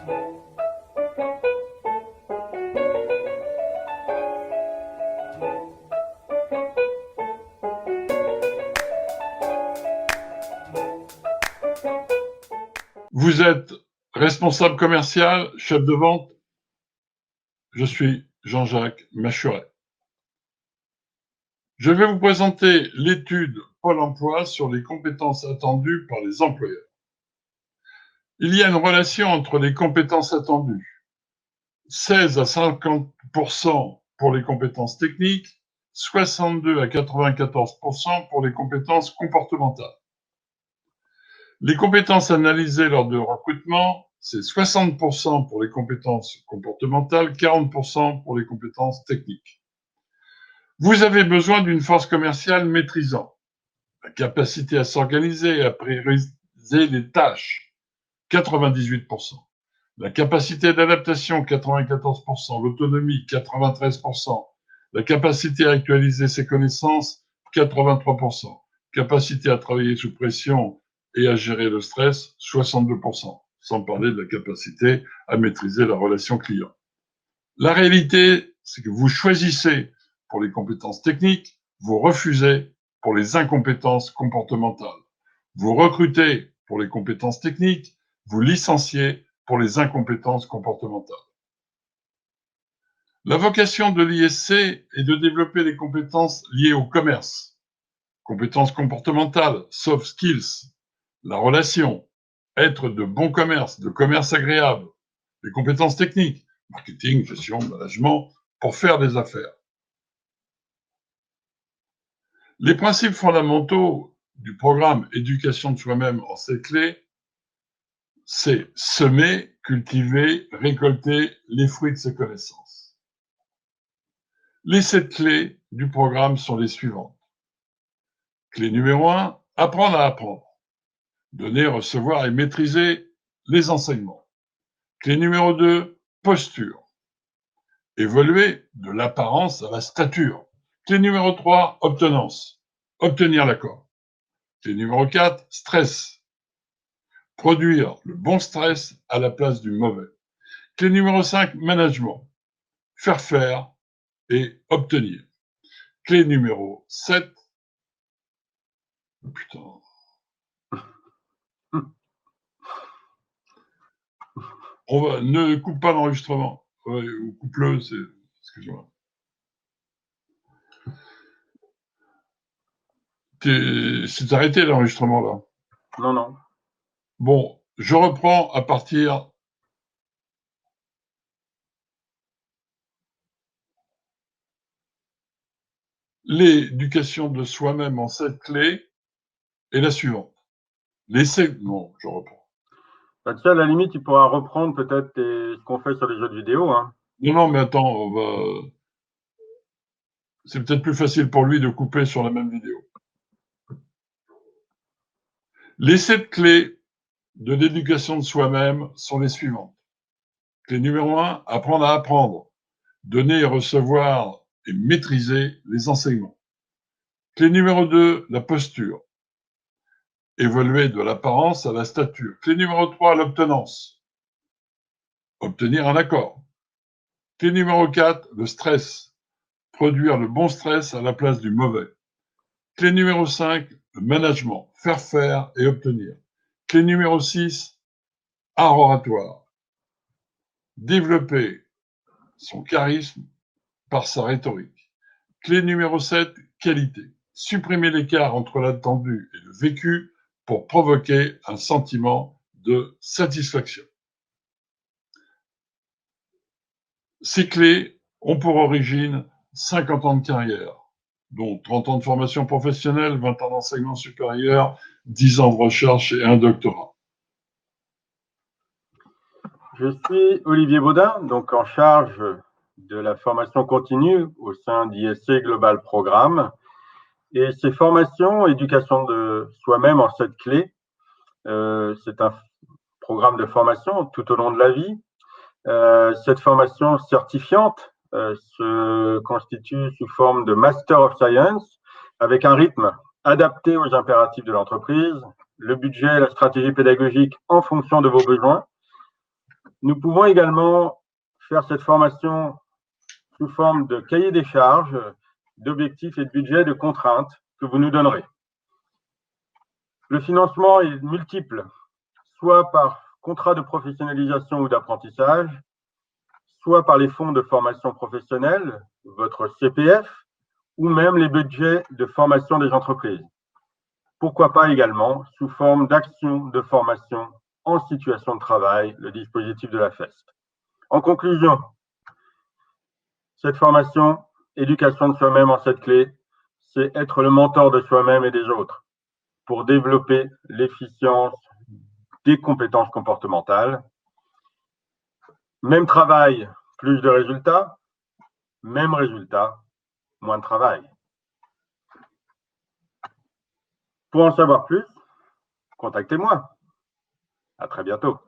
Vous êtes responsable commercial, chef de vente? Je suis Jean-Jacques Machuret. Je vais vous présenter l'étude Pôle emploi sur les compétences attendues par les employeurs. Il y a une relation entre les compétences attendues, 16 à 50% pour les compétences techniques, 62 à 94% pour les compétences comportementales. Les compétences analysées lors de recrutement, c'est 60% pour les compétences comportementales, 40% pour les compétences techniques. Vous avez besoin d'une force commerciale maîtrisant, la capacité à s'organiser et à prioriser les tâches, 98%. La capacité d'adaptation, 94%. L'autonomie, 93%. La capacité à actualiser ses connaissances, 83%. Capacité à travailler sous pression et à gérer le stress, 62%. Sans parler de la capacité à maîtriser la relation client. La réalité, c'est que vous choisissez pour les compétences techniques, vous refusez pour les incompétences comportementales. Vous recrutez pour les compétences techniques, vous licenciez pour les incompétences comportementales. La vocation de l'ISC est de développer les compétences liées au commerce, compétences comportementales, soft skills, la relation, être de bon commerce, de commerce agréable, les compétences techniques, marketing, gestion, management, pour faire des affaires. Les principes fondamentaux du programme Éducation de soi-même en 7 clés, c'est semer, cultiver, récolter les fruits de ses connaissances. Les 7 clés du programme sont les suivantes. Clé numéro 1, apprendre à apprendre. Donner, recevoir et maîtriser les enseignements. Clé numéro 2, posture. Évoluer de l'apparence à la stature. Clé numéro 3, obtenance. Obtenir l'accord. Clé numéro 4, stress. Produire le bon stress à la place du mauvais. Clé numéro 5, management. Faire et obtenir. Clé numéro 7. Putain. Ne coupe pas l'enregistrement. Ou coupe-le, excuse-moi. C'est arrêté l'enregistrement là? Non. Bon, je reprends à partir l'éducation de soi-même en 7 clés est la suivante. Non, je reprends. Bah, tu sais, à la limite, tu pourras reprendre peut-être ce qu'on fait sur les jeux de vidéo. Hein. Non, mais attends, c'est peut-être plus facile pour lui de couper sur la même vidéo. Les 7 clés de l'éducation de soi-même sont les suivantes. Clé numéro 1, apprendre à apprendre. Donner et recevoir et maîtriser les enseignements. Clé numéro 2, la posture. Évoluer de l'apparence à la stature. Clé numéro 3, l'obtenance. Obtenir un accord. Clé numéro 4, le stress. Produire le bon stress à la place du mauvais. Clé numéro 5, le management. Faire et obtenir. Clé numéro 6, art oratoire. Développer son charisme par sa rhétorique. Clé numéro 7, qualité. Supprimer l'écart entre l'attendu et le vécu pour provoquer un sentiment de satisfaction. Ces clés ont pour origine 50 ans de carrière, dont 30 ans de formation professionnelle, 20 ans d'enseignement supérieur, 10 ans de recherche et un doctorat. Je suis Olivier Baudin, donc en charge de la formation continue au sein d'ISC Global Programme. Et ces formations, éducation de soi-même en 7 clés, c'est un programme de formation tout au long de la vie. Cette formation certifiante se constitue sous forme de Master of Science avec un rythme adapté aux impératifs de l'entreprise, le budget et la stratégie pédagogique en fonction de vos besoins. Nous pouvons également faire cette formation sous forme de cahier des charges, d'objectifs et de budget, de contraintes que vous nous donnerez. Le financement est multiple, soit par contrat de professionnalisation ou d'apprentissage, soit par les fonds de formation professionnelle, votre CPF, ou même les budgets de formation des entreprises. Pourquoi pas également sous forme d'actions de formation en situation de travail, le dispositif de la FEST. En conclusion, cette formation, éducation de soi-même en 7 clés, c'est être le mentor de soi-même et des autres pour développer l'efficience des compétences comportementales. Même travail, plus de résultats. Même résultat, moins de travail. Pour en savoir plus, contactez-moi. À très bientôt.